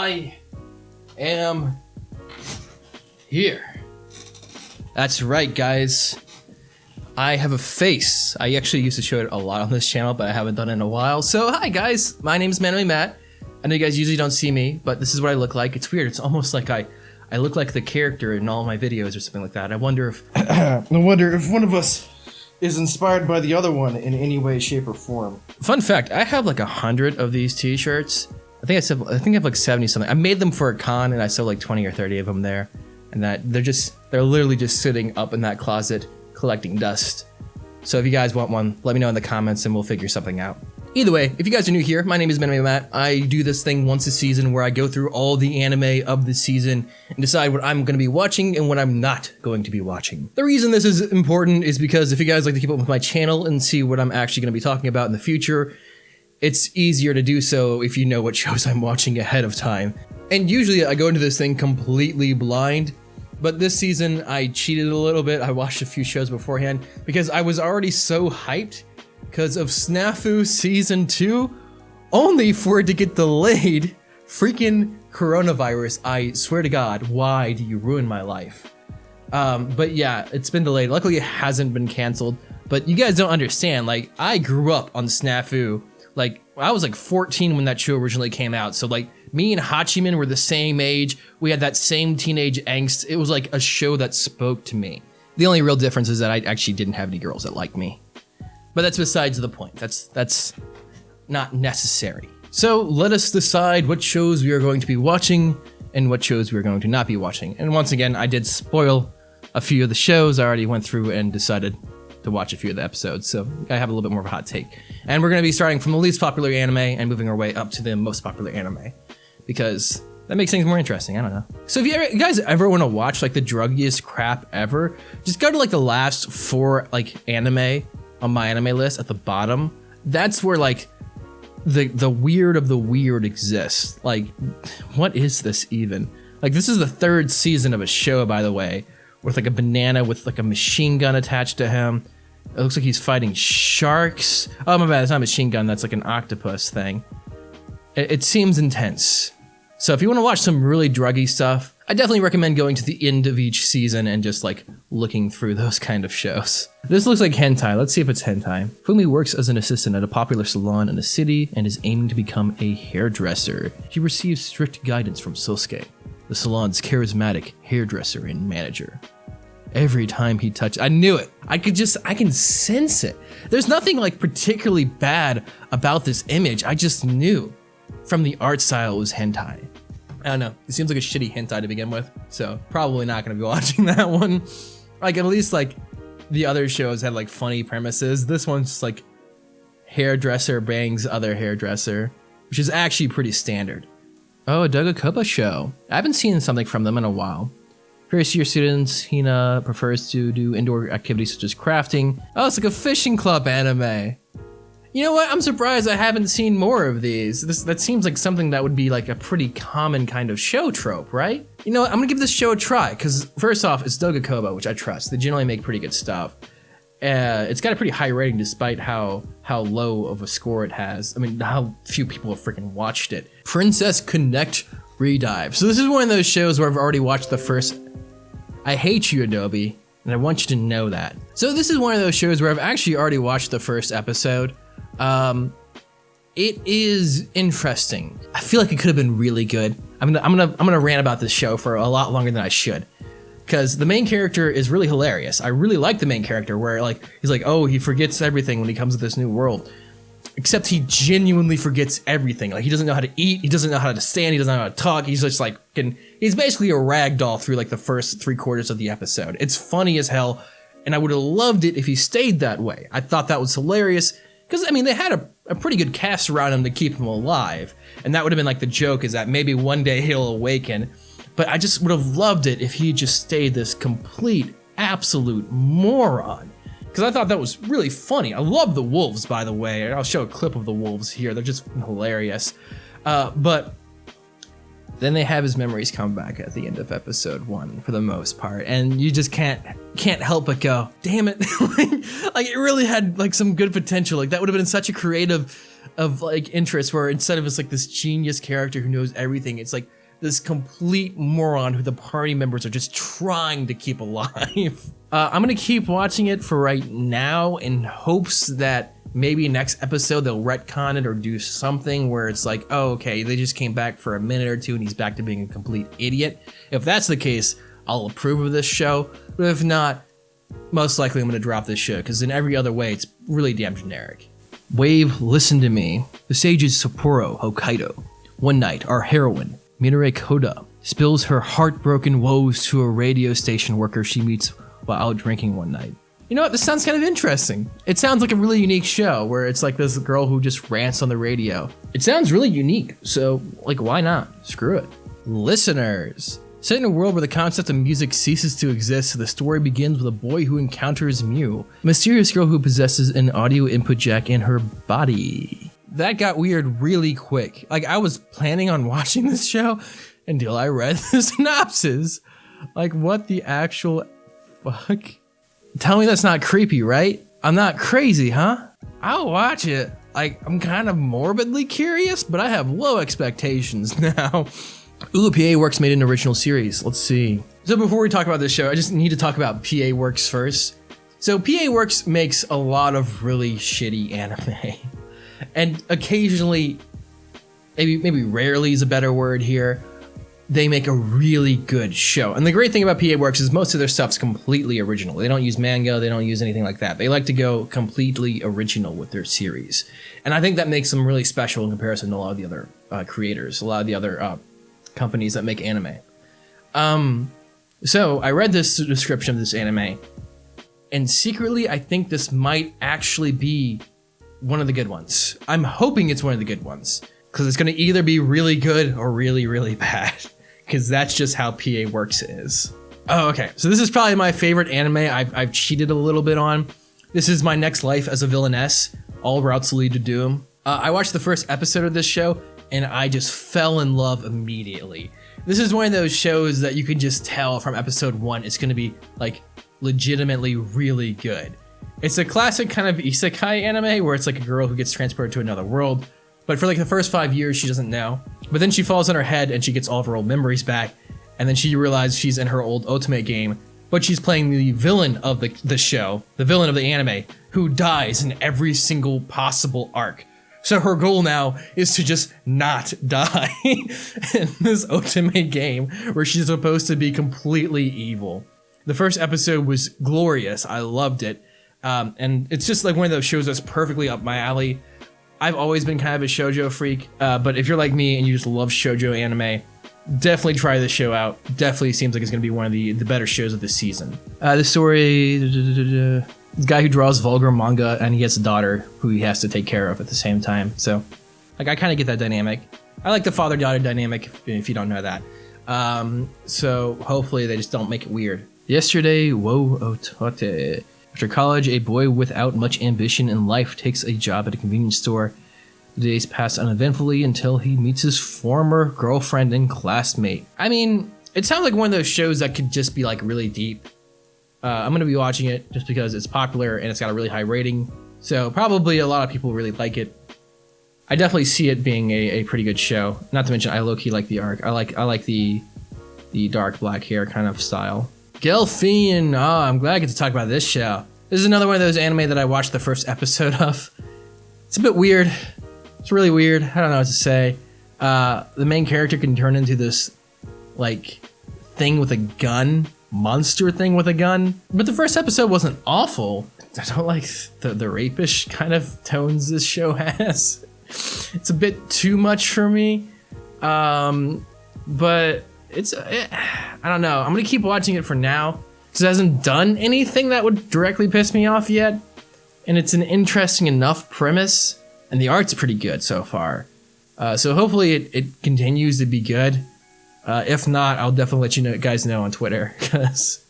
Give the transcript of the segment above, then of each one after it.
I am here. That's right, guys. I have a face. I actually used to show it a lot on this channel, but I haven't done it in a while. So hi guys, my name is Manime Matt. I know you guys usually don't see me, but this is what I look like. It's weird. It's almost like I look like the character in all my videos or something like that. I wonder if one of us is inspired by the other one in any way, shape, or form. Fun fact, I have like 100 of these t-shirts. I think I have like 70 something. I made them for a con and I sold like 20 or 30 of them there. And they're literally just sitting up in that closet collecting dust. So if you guys want one, let me know in the comments and we'll figure something out. Either way, if you guys are new here, my name is Manime Matt. I do this thing once a season where I go through all the anime of the season and decide what I'm going to be watching and what I'm not going to be watching. The reason this is important is because if you guys like to keep up with my channel and see what I'm actually going to be talking about in the future, it's easier to do so if you know what shows I'm watching ahead of time. And usually I go into this thing completely blind, but this season I cheated a little bit. I watched a few shows beforehand because I was already so hyped because of Snafu Season 2, only for it to get delayed. Freaking coronavirus, I swear to God, why do you ruin my life? But yeah, it's been delayed. Luckily it hasn't been canceled, but you guys don't understand, like, I grew up on Snafu. Like, I was like 14 when that show originally came out, so like, me and Hachiman were the same age, we had that same teenage angst. It was like a show that spoke to me. The only real difference is that I actually didn't have any girls that liked me. But that's besides the point. That's not necessary. So let us decide what shows we are going to be watching and what shows we are going to not be watching. And once again, I did spoil a few of the shows. I already went through and decided to watch a few of the episodes, so I have a little bit more of a hot take. And we're going to be starting from the least popular anime and moving our way up to the most popular anime, because that makes things more interesting. I don't know. So if you guys ever want to watch like the druggiest crap ever, just go to like the last 4 like anime on my anime list at the bottom. That's where like the weird of the weird exists. Like, what is this even? Like, this is the 3rd season of a show, by the way, with like a banana with like a machine gun attached to him. It looks like he's fighting sharks. Oh my bad, it's not a machine gun, that's like an octopus thing. It seems intense. So if you want to watch some really druggy stuff, I definitely recommend going to the end of each season and just like looking through those kind of shows. This looks like hentai. Let's see if it's hentai. Fumi works as an assistant at a popular salon in a city and is aiming to become a hairdresser. She receives strict guidance from Sosuke, the salon's charismatic hairdresser and manager. Every time he touches, I knew it. I can sense it. There's nothing like particularly bad about this image. I just knew from the art style it was hentai. I don't know, it seems like a shitty hentai to begin with, so probably not gonna be watching that one. Like, at least like the other shows had like funny premises. This one's just like hairdresser bangs other hairdresser, which is actually pretty standard. Oh, a Dogakoba show. I haven't seen something from them in a while. First year students, Hina prefers to do indoor activities such as crafting. Oh, it's like a fishing club anime. You know what? I'm surprised I haven't seen more of these. That seems like something that would be like a pretty common kind of show trope, right? You know what? I'm gonna give this show a try, because first off, it's Dogakoba, which I trust. They generally make pretty good stuff. It's got a pretty high rating despite how low of a score it has. I mean, how few people have freaking watched it. Princess Connect Redive. So this is one of those shows where I've already watched the first... I hate you, Adobe, and I want you to know that. So this is one of those shows where I've actually already watched the first episode. It is interesting. I feel like it could have been really good. I'm gonna rant about this show for a lot longer than I should, because the main character is really hilarious. I really like the main character, where like he's like, oh, he forgets everything when he comes to this new world, except he genuinely forgets everything. Like, he doesn't know how to eat, he doesn't know how to stand, he doesn't know how to talk. He's just like, he's basically a rag doll through like the first 3/4 of the episode. It's funny as hell, and I would have loved it if he stayed that way. I thought that was hilarious. Because, I mean, they had a pretty good cast around him to keep him alive. And that would have been like the joke, is that maybe one day he'll awaken. But I just would have loved it if he just stayed this complete, absolute moron. Because I thought that was really funny. I love the wolves, by the way. I'll show a clip of the wolves here. They're just hilarious. But Then they have his memories come back at the end of episode 1 for the most part, and you just can't help but go, damn it. Like it really had like some good potential. Like that would have been such a creative of like interest, where instead of it's like this genius character who knows everything, it's like this complete moron who the party members are just trying to keep alive. I'm gonna keep watching it for right now in hopes that maybe next episode they'll retcon it or do something where it's like, oh, okay, they just came back for a minute or two and he's back to being a complete idiot. If that's the case, I'll approve of this show. But if not, most likely I'm gonna drop this show because in every other way, it's really damn generic. Wave, listen to me. The sages Sapporo, Hokkaido. One night, our heroine, Minare Koda, spills her heartbroken woes to a radio station worker she meets while out drinking one night. You know what? This sounds kind of interesting. It sounds like a really unique show where it's like this girl who just rants on the radio. It sounds really unique, so like why not? Screw it. Listeners. Set in a world where the concept of music ceases to exist, the story begins with a boy who encounters Mew, a mysterious girl who possesses an audio input jack in her body. That got weird really quick. Like I was planning on watching this show until I read the synopsis. Like what the actual fuck? Tell me that's not creepy, right? I'm not crazy, huh? I'll watch it. Like, I'm kind of morbidly curious, but I have low expectations now. Ooh, PA Works made an original series. Let's see. So before we talk about this show, I just need to talk about PA Works first. So PA Works makes a lot of really shitty anime. And occasionally, maybe rarely is a better word here, they make a really good show. And the great thing about PA Works is most of their stuff's completely original. They don't use manga, they don't use anything like that. They like to go completely original with their series. And I think that makes them really special in comparison to a lot of the other creators, a lot of the other companies that make anime. So I read this description of this anime, and secretly I think this might actually be one of the good ones. I'm hoping it's one of the good ones, because it's going to either be really good or really, really bad. Because that's just how PA Works is. Oh, okay. So this is probably my favorite anime I've cheated a little bit on. This is My Next Life as a Villainess. All routes lead to doom. I watched the first episode of this show, and I just fell in love immediately. This is one of those shows that you can just tell from episode 1 it's going to be, like, legitimately really good. It's a classic kind of isekai anime where it's like a girl who gets transported to another world. But for like the first 5 years, she doesn't know. But then she falls on her head and she gets all of her old memories back. And then she realizes she's in her old Ultimate game, but she's playing the villain of the show, the villain of the anime, who dies in every single possible arc. So her goal now is to just not die in this Ultimate game where she's supposed to be completely evil. The first episode was glorious. I loved it. And it's just like one of those shows that's perfectly up my alley. I've always been kind of a shoujo freak, but if you're like me and you just love shoujo anime, definitely try this show out. Definitely seems like it's going to be one of the better shows of the season. The story, this guy who draws vulgar manga, and he has a daughter who he has to take care of at the same time. So, like, I kind of get that dynamic. I like the father-daughter dynamic, if you don't know that. So hopefully they just don't make it weird. Yesterday, wo otote. After college, a boy without much ambition in life takes a job at a convenience store. The days pass uneventfully until he meets his former girlfriend and classmate. I mean, it sounds like one of those shows that could just be like really deep. I'm going to be watching it just because it's popular and it's got a really high rating. So probably a lot of people really like it. I definitely see it being a pretty good show. Not to mention, I low-key like the arc. I like the dark black hair kind of style. Gelfin, I'm glad I get to talk about this show. This is another one of those anime that I watched the first episode of. It's a bit weird. It's really weird. I don't know what to say. The main character can turn into this, like, thing with a gun. Monster thing with a gun. But the first episode wasn't awful. I don't like the rapish kind of tones this show has. It's a bit too much for me. But I don't know. I'm gonna keep watching it for now because it hasn't done anything that would directly piss me off yet, and it's an interesting enough premise, and the art's pretty good so far. So hopefully it continues to be good. If not, I'll definitely let you guys know on Twitter because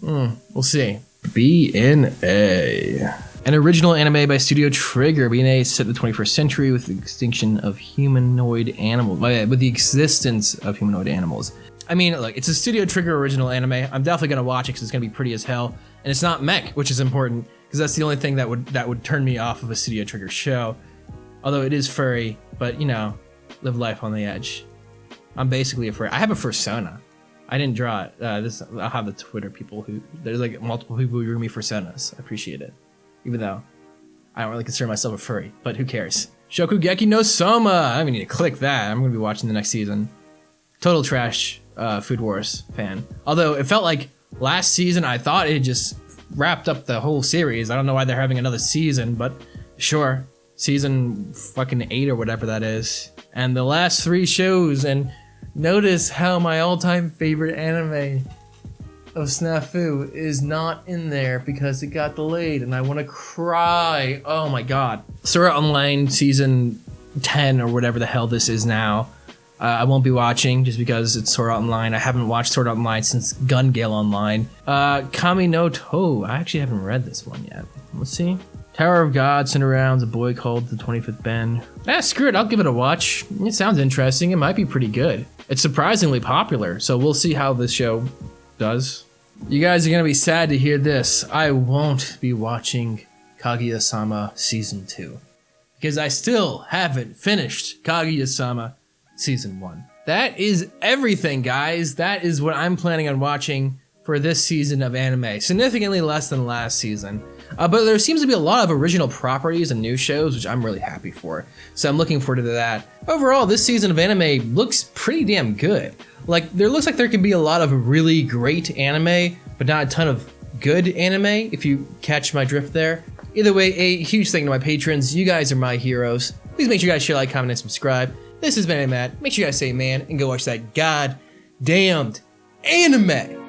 we'll see. BNA. An original anime by Studio Trigger, being set in the 21st century with the extinction of humanoid animals, with the existence of humanoid animals. I mean, look, it's a Studio Trigger original anime. I'm definitely gonna watch it because it's gonna be pretty as hell, and it's not mech, which is important because that's the only thing that would turn me off of a Studio Trigger show. Although it is furry, but you know, live life on the edge. I'm basically a furry. I have a fursona. I didn't draw it. I'll have the Twitter people who there's like multiple people who drew me fursonas. I appreciate it. Even though I don't really consider myself a furry, but who cares? Shokugeki no Soma! I don't even need to click that. I'm gonna be watching the next season. Total trash Food Wars fan. Although it felt like last season I thought it just wrapped up the whole series. I don't know why they're having another season, but sure. Season fucking 8 or whatever that is. And the last 3 shows, and notice how my all-time favorite anime of Snafu is not in there because it got delayed and I want to cry. Oh my god. Sword Art Online season 10 or whatever the hell this is now. I won't be watching just because it's Sword Art Online. I haven't watched Sword Art Online since Gun Gale Online. Kami no To. I actually haven't read this one yet. Let's see. Tower of God, Cinderrounds, A Boy Called the 25th Ben. Screw it, I'll give it a watch. It sounds interesting. It might be pretty good. It's surprisingly popular, so we'll see how this show does. You guys are gonna be sad to hear this. I won't be watching Kaguya-sama Season 2. Because I still haven't finished Kaguya-sama Season 1. That is everything, guys. That is what I'm planning on watching for this season of anime. Significantly less than last season. But there seems to be a lot of original properties and new shows, which I'm really happy for. So I'm looking forward to that. Overall, this season of anime looks pretty damn good. Like, there looks like there could be a lot of really great anime, but not a ton of good anime, if you catch my drift there. Either way, a huge thank you to my patrons. You guys are my heroes. Please make sure you guys share, like, comment, and subscribe. This has been Matt. Make sure you guys say man and go watch that goddamned anime.